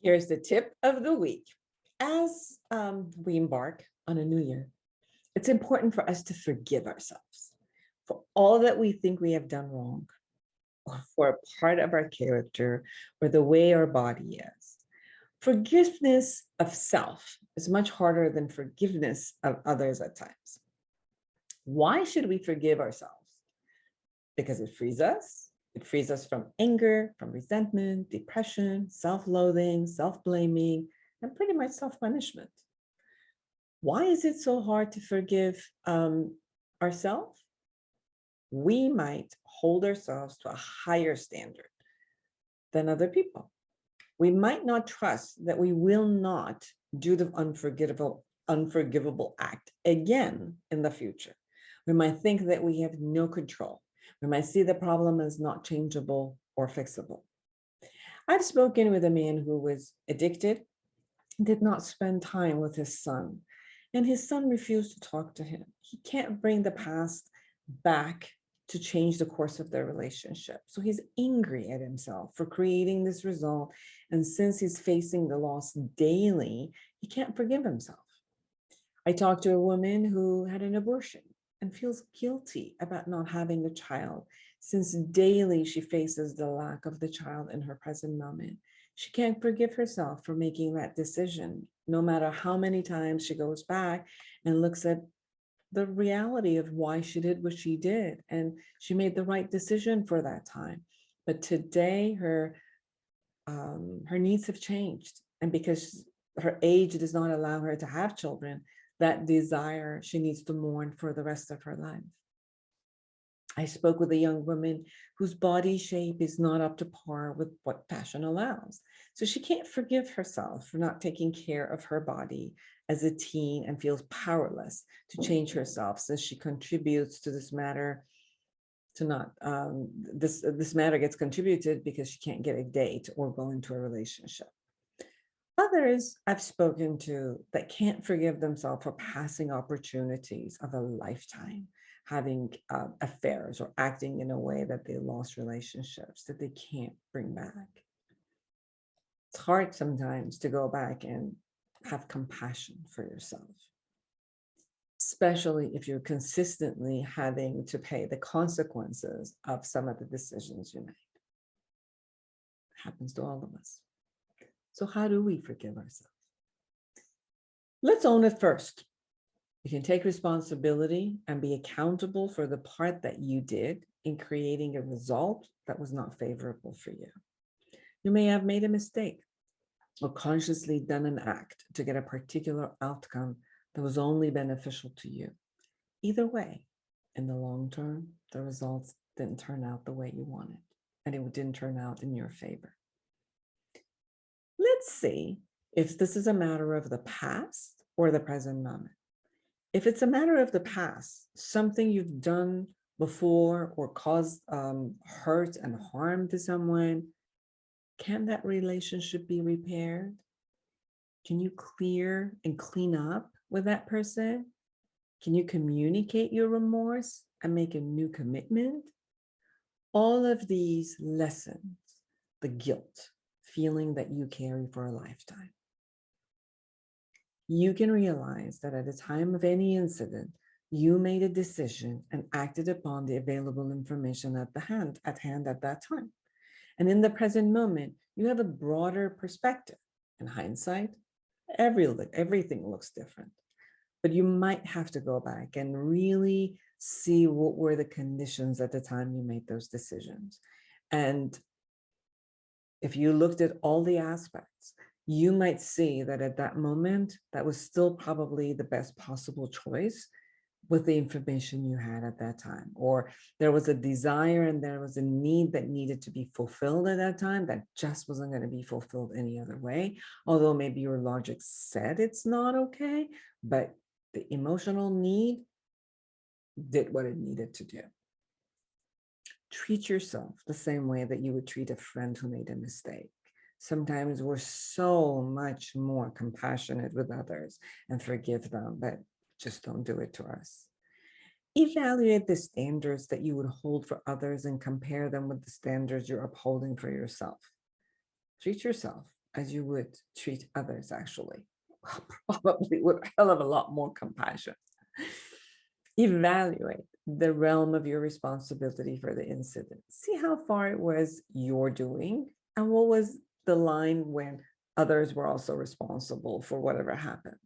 Here's the tip of the week. As we embark on a new year, it's important for us to forgive ourselves for all that we think we have done wrong, or for a part of our character, or the way our body is. Forgiveness of self is much harder than forgiveness of others at times. Why should we forgive ourselves? Because it frees us. It frees us from anger, from resentment, depression, self-loathing, self-blaming, and pretty much self-punishment. Why is it so hard to forgive ourselves? We might hold ourselves to a higher standard than other people. We might not trust that we will not do the unforgivable act again in the future. We might think that we have no control. We might see the problem as not changeable or fixable. I've spoken with a man who was addicted, did not spend time with his son, and his son refused to talk to him. He can't bring the past back to change the course of their relationship. So he's angry at himself for creating this result. And since he's facing the loss daily, he can't forgive himself. I talked to a woman who had an abortion and feels guilty about not having a child, since daily she faces the lack of the child in her present moment. She can't forgive herself for making that decision, no matter how many times she goes back and looks at the reality of why she did what she did. And she made the right decision for that time. But today her needs have changed. And because her age does not allow her to have children, that desire she needs to mourn for the rest of her life. I spoke with a young woman whose body shape is not up to par with what fashion allows. So she can't forgive herself for not taking care of her body as a teen and feels powerless to change herself, since she contributes to this matter to not, this matter gets contributed because she can't get a date or go into a relationship. Others I've spoken to that can't forgive themselves for passing opportunities of a lifetime, having affairs or acting in a way that they lost relationships that they can't bring back. It's hard sometimes to go back and have compassion for yourself, especially if you're consistently having to pay the consequences of some of the decisions you made. It happens to all of us. So how do we forgive ourselves? Let's own it first. You can take responsibility and be accountable for the part that you did in creating a result that was not favorable for you. You may have made a mistake or consciously done an act to get a particular outcome that was only beneficial to you. Either way, in the long term, the results didn't turn out the way you wanted, and it didn't turn out in your favor. Let's see if this is a matter of the past or the present moment. If it's a matter of the past, something you've done before or caused hurt and harm to someone, can that relationship be repaired? Can you clear and clean up with that person? Can you communicate your remorse and make a new commitment? All of these lessons, the guilt, feeling that you carry for a lifetime. You can realize that at the time of any incident, you made a decision and acted upon the available information at hand at that time. And in the present moment, you have a broader perspective. In hindsight, everything looks different. But you might have to go back and really see what were the conditions at the time you made those decisions. And if you looked at all the aspects, you might see that at that moment, that was still probably the best possible choice with the information you had at that time. Or there was a desire and there was a need that needed to be fulfilled at that time that just wasn't going to be fulfilled any other way. Although maybe your logic said it's not okay, but the emotional need did what it needed to do. Treat yourself the same way that you would treat a friend who made a mistake. Sometimes we're so much more compassionate with others and forgive them, but just don't do it to us. Evaluate the standards that you would hold for others and compare them with the standards you're upholding for yourself. Treat yourself as you would treat others, actually, probably with a hell of a lot more compassion. Evaluate the realm of your responsibility for the incident. See how far it was your doing, and what was the line when others were also responsible for whatever happened.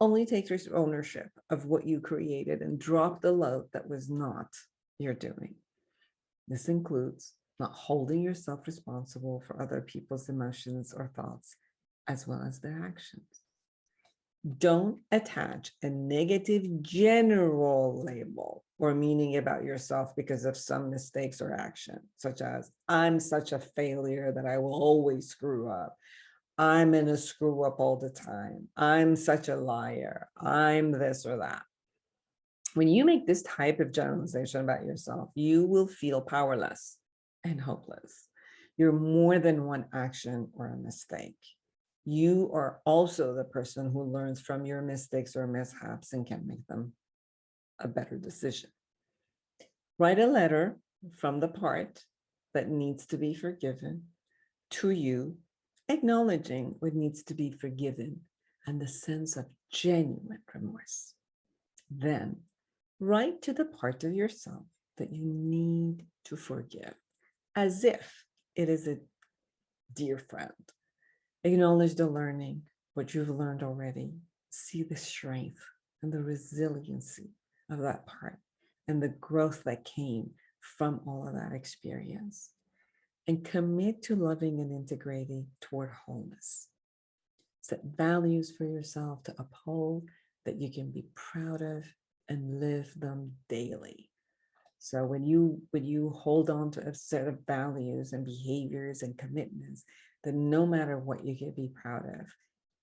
Only take ownership of what you created and drop the load that was not your doing. This includes not holding yourself responsible for other people's emotions or thoughts, as well as their actions. Don't attach a negative general label or meaning about yourself because of some mistakes or action, such as, I'm such a failure that I will always screw up. I'm going to screw up all the time. I'm such a liar. I'm this or that. When you make this type of generalization about yourself, you will feel powerless and hopeless. You're more than one action or a mistake. You are also the person who learns from your mistakes or mishaps and can make them a better decision. Write a letter from the part that needs to be forgiven to you, acknowledging what needs to be forgiven and the sense of genuine remorse. Then write to the part of yourself that you need to forgive, as if it is a dear friend. Acknowledge the learning, what you've learned already. See the strength and the resiliency of that part and the growth that came from all of that experience. And commit to loving and integrating toward wholeness. Set values for yourself to uphold that you can be proud of and live them daily. So when you hold on to a set of values and behaviors and commitments, then no matter what, you can be proud of,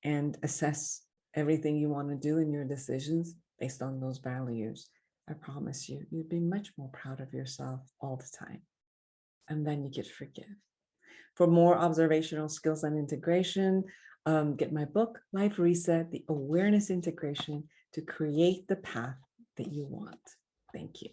and assess everything you want to do in your decisions based on those values. I promise you, you'd be much more proud of yourself all the time. And then you get forgive. For more observational skills and integration, get my book, Life Reset, the awareness integration to create the path that you want. Thank you.